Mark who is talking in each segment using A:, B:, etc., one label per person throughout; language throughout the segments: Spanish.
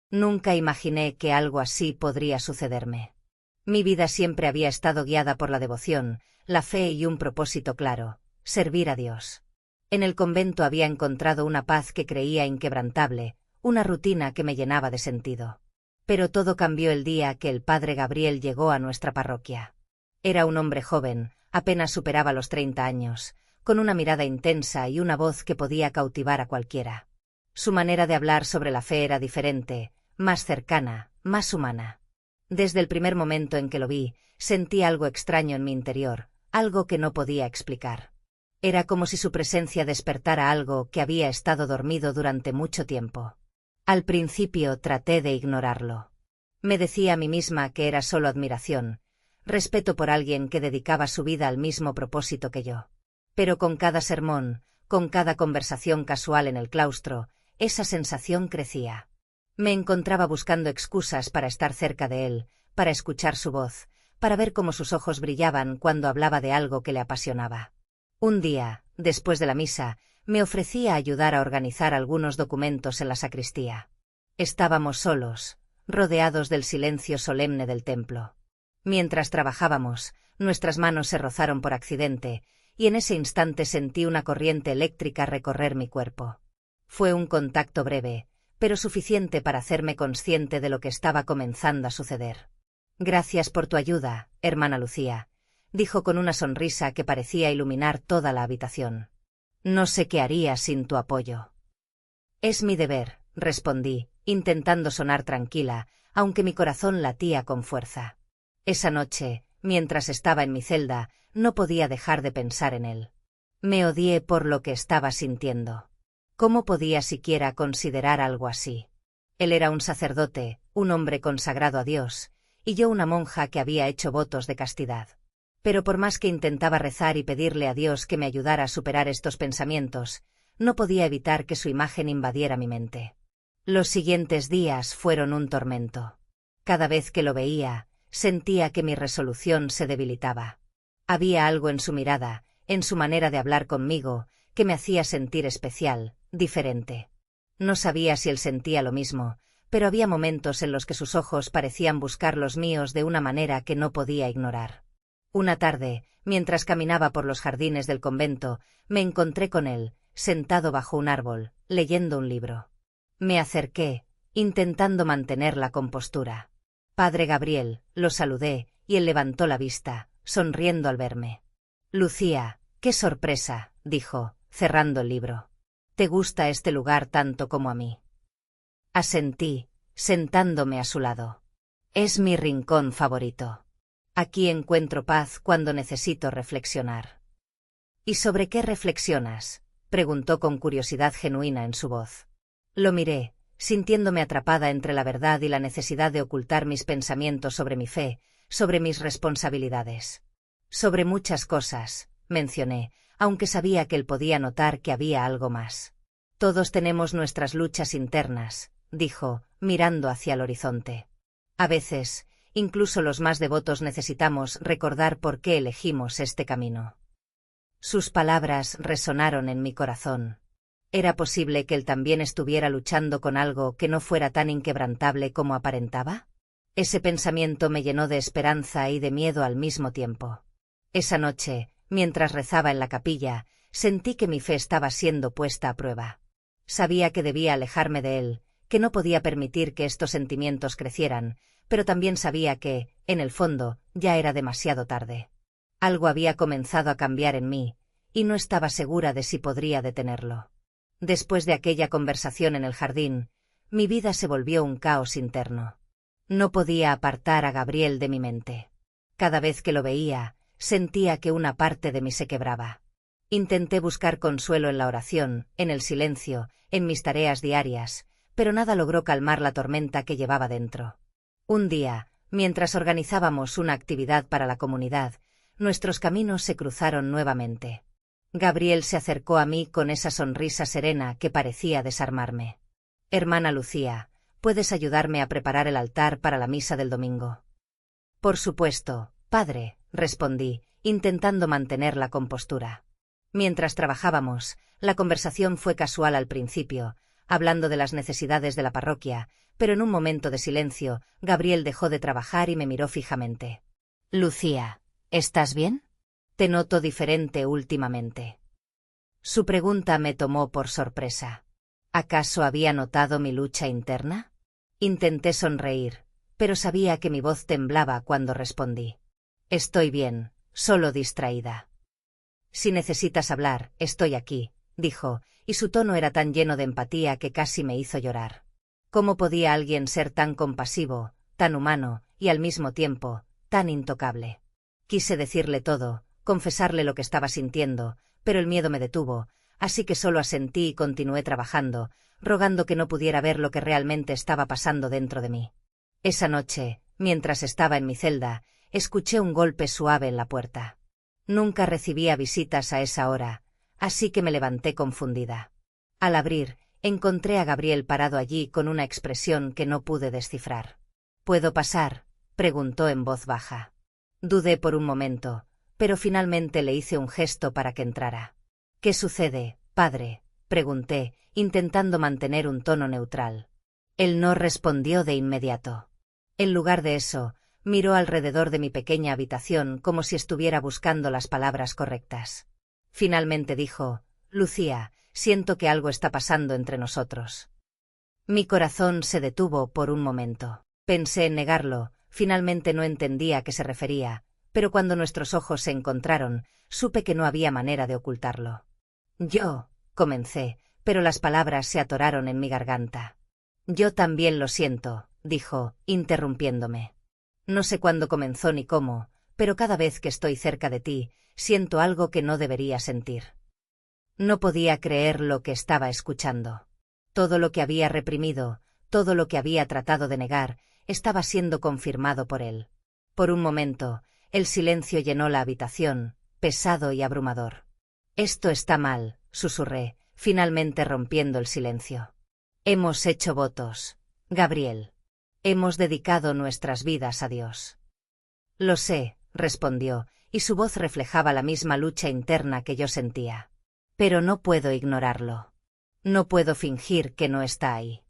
A: Nunca imaginé que algo así podría sucederme. Mi vida siempre había estado guiada por la devoción, la fe y un propósito claro: servir a Dios. En el convento había encontrado una paz que creía inquebrantable, una rutina que me llenaba de sentido. Pero todo cambió el día que el padre Gabriel llegó a nuestra parroquia. Era un hombre joven, apenas superaba los 30 años, con una mirada intensa y una voz que podía cautivar a cualquiera. Su manera de hablar sobre la fe era diferente, más cercana, más humana. Desde el primer momento en que lo vi, sentí algo extraño en mi interior, algo que no podía explicar. Era como si su presencia despertara algo que había estado dormido durante mucho tiempo. Al principio traté de ignorarlo. Me decía a mí misma que era solo admiración, respeto por alguien que dedicaba su vida al mismo propósito que yo. Pero con cada sermón, con cada conversación casual en el claustro, esa sensación crecía. Me encontraba buscando excusas para estar cerca de él, para escuchar su voz, para ver cómo sus ojos brillaban cuando hablaba de algo que le apasionaba. Un día, después de la misa, me ofrecí a ayudar a organizar algunos documentos en la sacristía. Estábamos solos, rodeados del silencio solemne del templo. Mientras trabajábamos, nuestras manos se rozaron por accidente, y en ese instante sentí una corriente eléctrica recorrer mi cuerpo. Fue un contacto breve, pero suficiente para hacerme consciente de lo que estaba comenzando a suceder. «Gracias por tu ayuda, hermana Lucía», dijo con una sonrisa que parecía iluminar toda la habitación. «No sé qué haría sin tu apoyo». «Es mi deber», respondí, intentando sonar tranquila, aunque mi corazón latía con fuerza. Esa noche, mientras estaba en mi celda, no podía dejar de pensar en él. Me odié por lo que estaba sintiendo. ¿Cómo podía siquiera considerar algo así? Él era un sacerdote, un hombre consagrado a Dios, y yo una monja que había hecho votos de castidad. Pero por más que intentaba rezar y pedirle a Dios que me ayudara a superar estos pensamientos, no podía evitar que su imagen invadiera mi mente. Los siguientes días fueron un tormento. Cada vez que lo veía, sentía que mi resolución se debilitaba. Había algo en su mirada, en su manera de hablar conmigo, que me hacía sentir especial, diferente. No sabía si él sentía lo mismo, pero había momentos en los que sus ojos parecían buscar los míos de una manera que no podía ignorar. Una tarde, mientras caminaba por los jardines del convento, me encontré con él, sentado bajo un árbol, leyendo un libro. Me acerqué, intentando mantener la compostura. «Padre Gabriel», lo saludé, y él levantó la vista, sonriendo al verme. «Lucía, qué sorpresa», dijo, cerrando el libro. «¿Te gusta este lugar tanto como a mí?» Asentí, sentándome a su lado. «Es mi rincón favorito. Aquí encuentro paz cuando necesito reflexionar». «¿Y sobre qué reflexionas?», preguntó con curiosidad genuina en su voz. Lo miré, sintiéndome atrapada entre la verdad y la necesidad de ocultar mis pensamientos sobre mi fe, sobre mis responsabilidades. «Sobre muchas cosas», mencioné, aunque sabía que él podía notar que había algo más. «Todos tenemos nuestras luchas internas», dijo, mirando hacia el horizonte. «A veces, incluso los más devotos necesitamos recordar por qué elegimos este camino». Sus palabras resonaron en mi corazón. ¿Era posible que él también estuviera luchando con algo que no fuera tan inquebrantable como aparentaba? Ese pensamiento me llenó de esperanza y de miedo al mismo tiempo. Esa noche, mientras rezaba en la capilla, sentí que mi fe estaba siendo puesta a prueba. Sabía que debía alejarme de él, que no podía permitir que estos sentimientos crecieran, pero también sabía que, en el fondo, ya era demasiado tarde. Algo había comenzado a cambiar en mí, y no estaba segura de si podría detenerlo. Después de aquella conversación en el jardín, mi vida se volvió un caos interno. No podía apartar a Gabriel de mi mente. Cada vez que lo veía, sentía que una parte de mí se quebraba. Intenté buscar consuelo en la oración, en el silencio, en mis tareas diarias, pero nada logró calmar la tormenta que llevaba dentro. Un día, mientras organizábamos una actividad para la comunidad, nuestros caminos se cruzaron nuevamente. Gabriel se acercó a mí con esa sonrisa serena que parecía desarmarme. «Hermana Lucía, ¿puedes ayudarme a preparar el altar para la misa del domingo?» «Por supuesto, padre», respondí, intentando mantener la compostura. Mientras trabajábamos, la conversación fue casual al principio, hablando de las necesidades de la parroquia, pero en un momento de silencio, Gabriel dejó de trabajar y me miró fijamente. «Lucía, ¿estás bien? Te noto diferente últimamente». Su pregunta me tomó por sorpresa. ¿Acaso había notado mi lucha interna? Intenté sonreír, pero sabía que mi voz temblaba cuando respondí. «Estoy bien, solo distraída». «Si necesitas hablar, estoy aquí», dijo, y su tono era tan lleno de empatía que casi me hizo llorar. ¿Cómo podía alguien ser tan compasivo, tan humano, y al mismo tiempo, tan intocable? Quise decirle todo, confesarle lo que estaba sintiendo, pero el miedo me detuvo, así que solo asentí y continué trabajando, rogando que no pudiera ver lo que realmente estaba pasando dentro de mí. Esa noche, mientras estaba en mi celda, escuché un golpe suave en la puerta. Nunca recibía visitas a esa hora, así que me levanté confundida. Al abrir, encontré a Gabriel parado allí con una expresión que no pude descifrar. «¿Puedo pasar?», preguntó en voz baja. Dudé por un momento, pero finalmente le hice un gesto para que entrara. «¿Qué sucede, padre?», pregunté, intentando mantener un tono neutral. Él no respondió de inmediato. En lugar de eso, miró alrededor de mi pequeña habitación como si estuviera buscando las palabras correctas. Finalmente dijo: «Lucía, siento que algo está pasando entre nosotros». Mi corazón se detuvo por un momento. Pensé en negarlo, finalmente no entendía a qué se refería, pero cuando nuestros ojos se encontraron, supe que no había manera de ocultarlo. «Yo», comencé, pero las palabras se atoraron en mi garganta. «Yo también lo siento», dijo, interrumpiéndome. «No sé cuándo comenzó ni cómo, pero cada vez que estoy cerca de ti, siento algo que no debería sentir». No podía creer lo que estaba escuchando. Todo lo que había reprimido, todo lo que había tratado de negar, estaba siendo confirmado por él. Por un momento, el silencio llenó la habitación, pesado y abrumador. «Esto está mal», susurré, finalmente rompiendo el silencio. «Hemos hecho votos, Gabriel. Hemos dedicado nuestras vidas a Dios». «Lo sé», respondió, y su voz reflejaba la misma lucha interna que yo sentía. «Pero no puedo ignorarlo. No puedo fingir que no está ahí».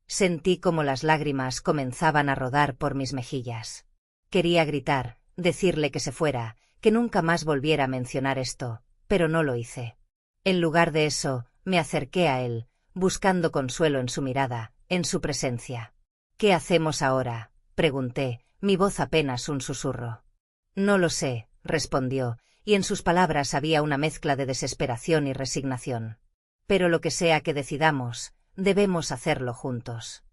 A: Sentí como las lágrimas comenzaban a rodar por mis mejillas. Quería gritar, decirle que se fuera, que nunca más volviera a mencionar esto, pero no lo hice. En lugar de eso, me acerqué a él, buscando consuelo en su mirada, en su presencia. «¿Qué hacemos ahora?», pregunté, mi voz apenas un susurro. «No lo sé», respondió, y en sus palabras había una mezcla de desesperación y resignación. «Pero lo que sea que decidamos, debemos hacerlo juntos».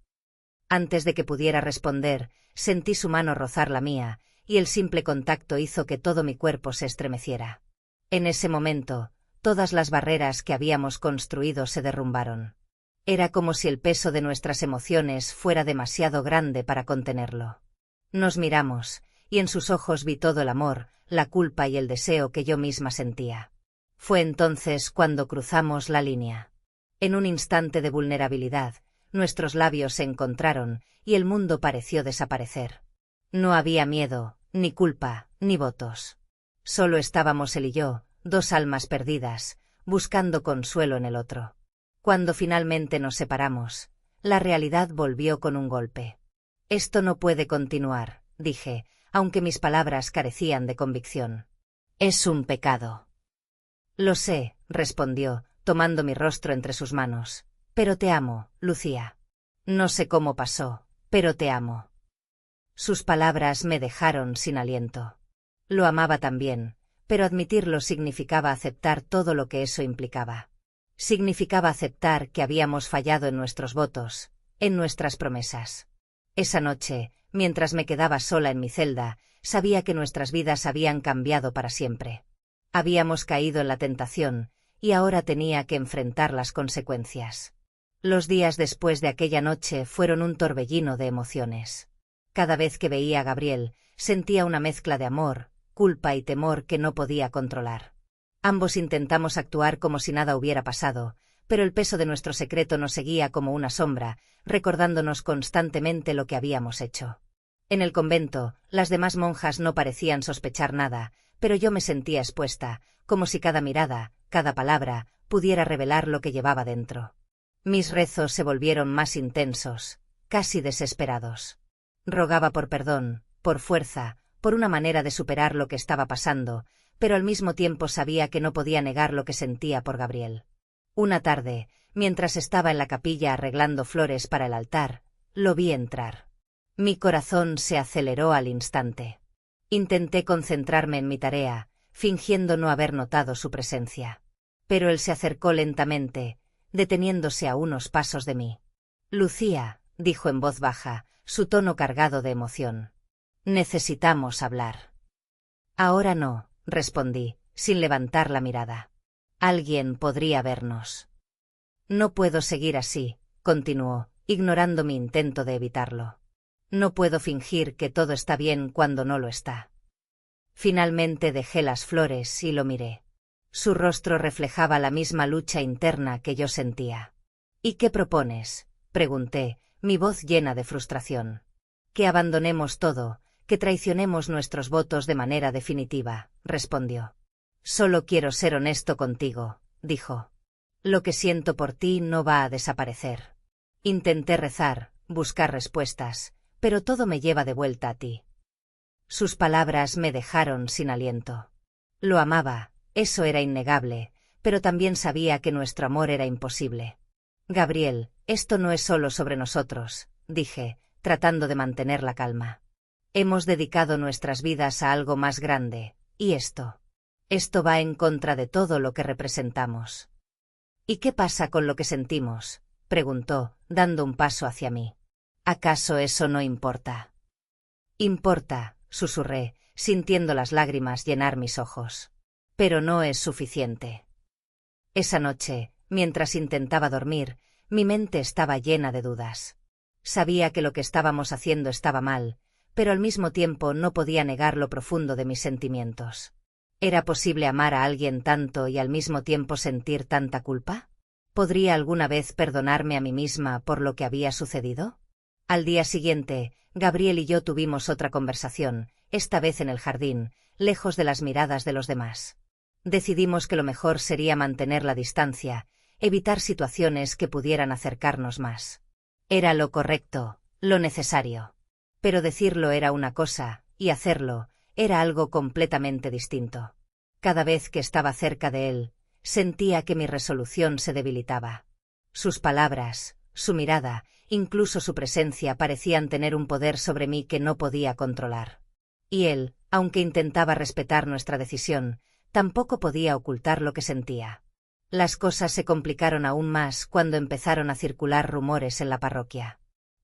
A: Antes de que pudiera responder, sentí su mano rozar la mía, y el simple contacto hizo que todo mi cuerpo se estremeciera. En ese momento, todas las barreras que habíamos construido se derrumbaron. Era como si el peso de nuestras emociones fuera demasiado grande para contenerlo. Nos miramos, y en sus ojos vi todo el amor, la culpa y el deseo que yo misma sentía. Fue entonces cuando cruzamos la línea. En un instante de vulnerabilidad, nuestros labios se encontraron, y el mundo pareció desaparecer. No había miedo, ni culpa, ni votos. Solo estábamos él y yo, dos almas perdidas, buscando consuelo en el otro. Cuando finalmente nos separamos, la realidad volvió con un golpe. «Esto no puede continuar», dije, aunque mis palabras carecían de convicción. «Es un pecado». «Lo sé», respondió, tomando mi rostro entre sus manos. «Pero te amo, Lucía. No sé cómo pasó, pero te amo». Sus palabras me dejaron sin aliento. Lo amaba también, pero admitirlo significaba aceptar todo lo que eso implicaba. Significaba aceptar que habíamos fallado en nuestros votos, en nuestras promesas. Esa noche, mientras me quedaba sola en mi celda, sabía que nuestras vidas habían cambiado para siempre. Habíamos caído en la tentación, y ahora tenía que enfrentar las consecuencias. Los días después de aquella noche fueron un torbellino de emociones. Cada vez que veía a Gabriel, sentía una mezcla de amor, culpa y temor que no podía controlar. Ambos intentamos actuar como si nada hubiera pasado, pero el peso de nuestro secreto nos seguía como una sombra, recordándonos constantemente lo que habíamos hecho. En el convento, las demás monjas no parecían sospechar nada, pero yo me sentía expuesta, como si cada mirada, cada palabra, pudiera revelar lo que llevaba dentro. Mis rezos se volvieron más intensos, casi desesperados. Rogaba por perdón, por fuerza, por una manera de superar lo que estaba pasando, pero al mismo tiempo sabía que no podía negar lo que sentía por Gabriel. Una tarde, mientras estaba en la capilla arreglando flores para el altar, lo vi entrar. Mi corazón se aceleró al instante. Intenté concentrarme en mi tarea, fingiendo no haber notado su presencia. Pero él se acercó lentamente, deteniéndose a unos pasos de mí. «Lucía», dijo en voz baja, su tono cargado de emoción. «Necesitamos hablar». «Ahora no», respondí, sin levantar la mirada. «Alguien podría vernos». «No puedo seguir así», continuó, ignorando mi intento de evitarlo. «No puedo fingir que todo está bien cuando no lo está». Finalmente dejé las flores y lo miré. Su rostro reflejaba la misma lucha interna que yo sentía. «¿Y qué propones?», pregunté, mi voz llena de frustración. «Que abandonemos todo, que traicionemos nuestros votos de manera definitiva», respondió. «Solo quiero ser honesto contigo», dijo. «Lo que siento por ti no va a desaparecer». Intenté rezar, buscar respuestas, pero todo me lleva de vuelta a ti. Sus palabras me dejaron sin aliento. Lo amaba, eso era innegable, pero también sabía que nuestro amor era imposible. «Gabriel, esto no es solo sobre nosotros», dije, tratando de mantener la calma. «Hemos dedicado nuestras vidas a algo más grande, y esto va en contra de todo lo que representamos». «¿Y qué pasa con lo que sentimos?», preguntó, dando un paso hacia mí. «¿Acaso eso no importa?». «Importa», susurré, sintiendo las lágrimas llenar mis ojos. «Pero no es suficiente». Esa noche, mientras intentaba dormir, mi mente estaba llena de dudas. Sabía que lo que estábamos haciendo estaba mal, pero al mismo tiempo no podía negar lo profundo de mis sentimientos. ¿Era posible amar a alguien tanto y al mismo tiempo sentir tanta culpa? ¿Podría alguna vez perdonarme a mí misma por lo que había sucedido? Al día siguiente, Gabriel y yo tuvimos otra conversación, esta vez en el jardín, lejos de las miradas de los demás. Decidimos que lo mejor sería mantener la distancia, evitar situaciones que pudieran acercarnos más. Era lo correcto, lo necesario. Pero decirlo era una cosa, y hacerlo era algo completamente distinto. Cada vez que estaba cerca de él, sentía que mi resolución se debilitaba. Sus palabras, su mirada, incluso su presencia parecían tener un poder sobre mí que no podía controlar. Y él, aunque intentaba respetar nuestra decisión, tampoco podía ocultar lo que sentía. Las cosas se complicaron aún más cuando empezaron a circular rumores en la parroquia.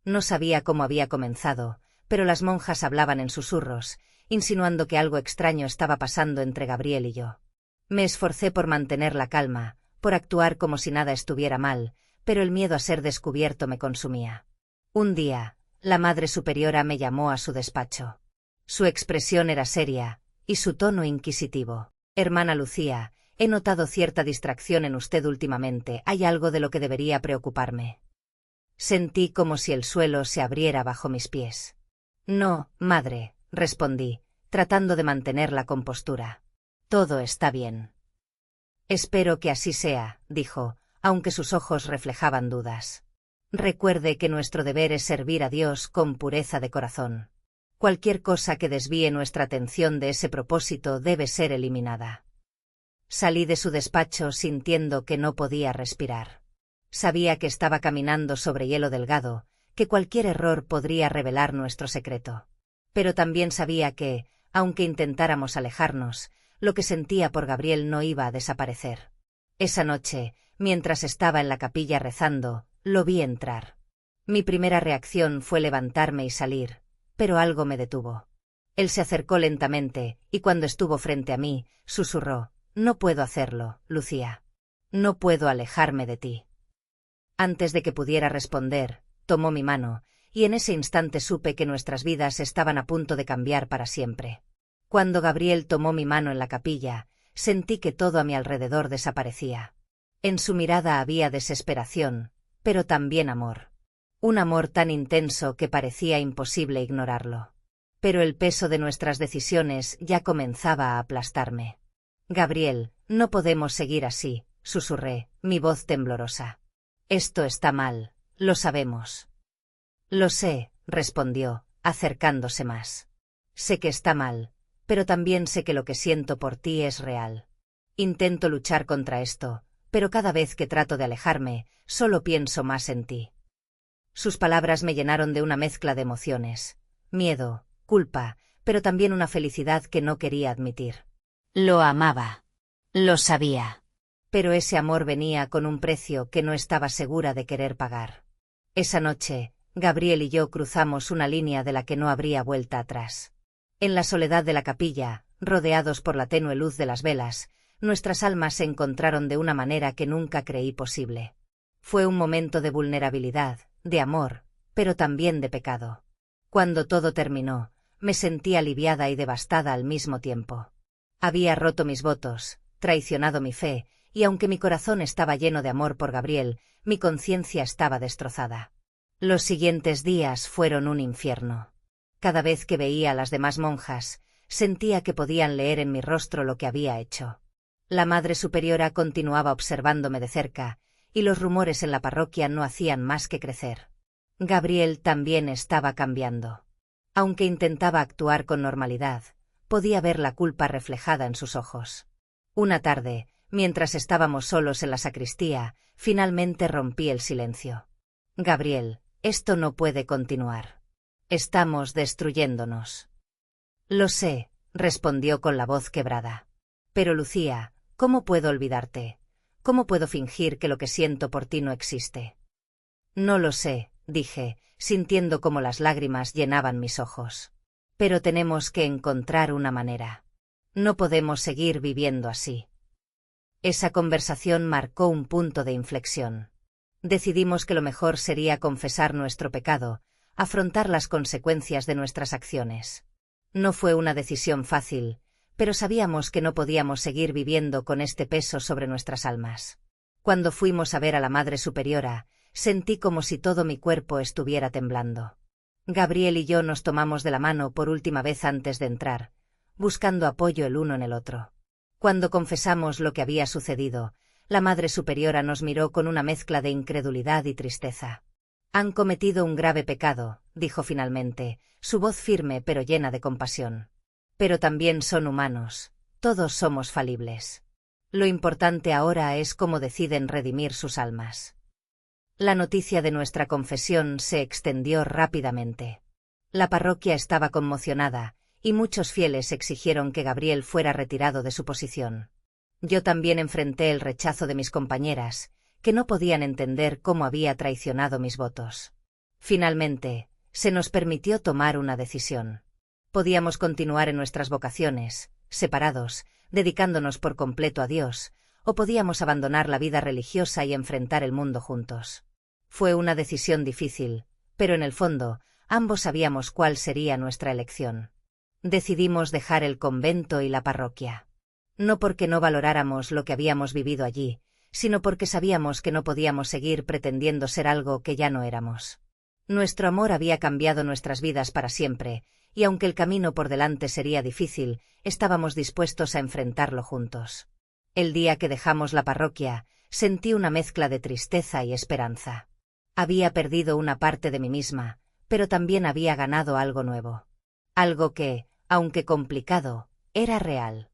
A: No sabía cómo había comenzado, pero las monjas hablaban en susurros, insinuando que algo extraño estaba pasando entre Gabriel y yo. Me esforcé por mantener la calma, por actuar como si nada estuviera mal, pero el miedo a ser descubierto me consumía. Un día, la Madre Superiora me llamó a su despacho. Su expresión era seria, y su tono inquisitivo. «Hermana Lucía, he notado cierta distracción en usted últimamente. ¿Hay algo de lo que debería preocuparme?». Sentí como si el suelo se abriera bajo mis pies. «No, madre», respondí, tratando de mantener la compostura. «Todo está bien». «Espero que así sea», dijo, aunque sus ojos reflejaban dudas. «Recuerde que nuestro deber es servir a Dios con pureza de corazón. Cualquier cosa que desvíe nuestra atención de ese propósito debe ser eliminada». Salí de su despacho sintiendo que no podía respirar. Sabía que estaba caminando sobre hielo delgado, que cualquier error podría revelar nuestro secreto. Pero también sabía que, aunque intentáramos alejarnos, lo que sentía por Gabriel no iba a desaparecer. Esa noche, mientras estaba en la capilla rezando, lo vi entrar. Mi primera reacción fue levantarme y salir, pero algo me detuvo. Él se acercó lentamente, y cuando estuvo frente a mí, susurró: «No puedo hacerlo, Lucía. No puedo alejarme de ti». Antes de que pudiera responder, tomó mi mano, y en ese instante supe que nuestras vidas estaban a punto de cambiar para siempre. Cuando Gabriel tomó mi mano en la capilla, sentí que todo a mi alrededor desaparecía. En su mirada había desesperación, pero también amor. Un amor tan intenso que parecía imposible ignorarlo. Pero el peso de nuestras decisiones ya comenzaba a aplastarme. «Gabriel, no podemos seguir así», susurré, mi voz temblorosa. Esto está mal, lo sabemos. Lo sé, respondió, acercándose más. Sé que está mal, pero también sé que lo que siento por ti es real. Intento luchar contra esto, pero cada vez que trato de alejarme, solo pienso más en ti. Sus palabras me llenaron de una mezcla de emociones, miedo, culpa, pero también una felicidad que no quería admitir. Lo amaba. Lo sabía. Pero ese amor venía con un precio que no estaba segura de querer pagar. Esa noche, Gabriel y yo cruzamos una línea de la que no habría vuelta atrás. En la soledad de la capilla, rodeados por la tenue luz de las velas, nuestras almas se encontraron de una manera que nunca creí posible. Fue un momento de vulnerabilidad, de amor, pero también de pecado. Cuando todo terminó, me sentí aliviada y devastada al mismo tiempo. Había roto mis votos, traicionado mi fe, y aunque mi corazón estaba lleno de amor por Gabriel, mi conciencia estaba destrozada. Los siguientes días fueron un infierno. Cada vez que veía a las demás monjas, sentía que podían leer en mi rostro lo que había hecho. La Madre Superiora continuaba observándome de cerca, y los rumores en la parroquia no hacían más que crecer. Gabriel también estaba cambiando. Aunque intentaba actuar con normalidad, podía ver la culpa reflejada en sus ojos. Una tarde, mientras estábamos solos en la sacristía, finalmente rompí el silencio. Gabriel, esto no puede continuar. Estamos destruyéndonos. Lo sé, respondió con la voz quebrada. Pero Lucía, ¿cómo puedo olvidarte? ¿Cómo puedo fingir que lo que siento por ti no existe? No lo sé, dije, sintiendo cómo las lágrimas llenaban mis ojos. Pero tenemos que encontrar una manera. No podemos seguir viviendo así. Esa conversación marcó un punto de inflexión. Decidimos que lo mejor sería confesar nuestro pecado, afrontar las consecuencias de nuestras acciones. No fue una decisión fácil, pero sabíamos que no podíamos seguir viviendo con este peso sobre nuestras almas. Cuando fuimos a ver a la Madre Superiora, sentí como si todo mi cuerpo estuviera temblando. Gabriel y yo nos tomamos de la mano por última vez antes de entrar, buscando apoyo el uno en el otro. Cuando confesamos lo que había sucedido, la Madre Superiora nos miró con una mezcla de incredulidad y tristeza. Han cometido un grave pecado, dijo finalmente, su voz firme pero llena de compasión. Pero también son humanos, todos somos falibles. Lo importante ahora es cómo deciden redimir sus almas. La noticia de nuestra confesión se extendió rápidamente. La parroquia estaba conmocionada, y muchos fieles exigieron que Gabriel fuera retirado de su posición. Yo también enfrenté el rechazo de mis compañeras, que no podían entender cómo había traicionado mis votos. Finalmente, se nos permitió tomar una decisión. Podíamos continuar en nuestras vocaciones, separados, dedicándonos por completo a Dios, o podíamos abandonar la vida religiosa y enfrentar el mundo juntos. Fue una decisión difícil, pero en el fondo, ambos sabíamos cuál sería nuestra elección. Decidimos dejar el convento y la parroquia. No porque no valoráramos lo que habíamos vivido allí, sino porque sabíamos que no podíamos seguir pretendiendo ser algo que ya no éramos. Nuestro amor había cambiado nuestras vidas para siempre, y aunque el camino por delante sería difícil, estábamos dispuestos a enfrentarlo juntos. El día que dejamos la parroquia, sentí una mezcla de tristeza y esperanza. Había perdido una parte de mí misma, pero también había ganado algo nuevo. Algo que, aunque complicado, era real.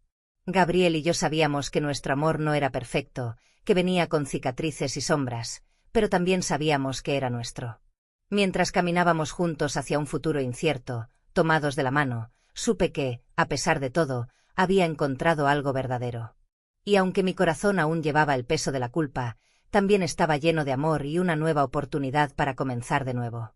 A: Gabriel y yo sabíamos que nuestro amor no era perfecto, que venía con cicatrices y sombras, pero también sabíamos que era nuestro. Mientras caminábamos juntos hacia un futuro incierto, tomados de la mano, supe que, a pesar de todo, había encontrado algo verdadero. Y aunque mi corazón aún llevaba el peso de la culpa, también estaba lleno de amor y una nueva oportunidad para comenzar de nuevo.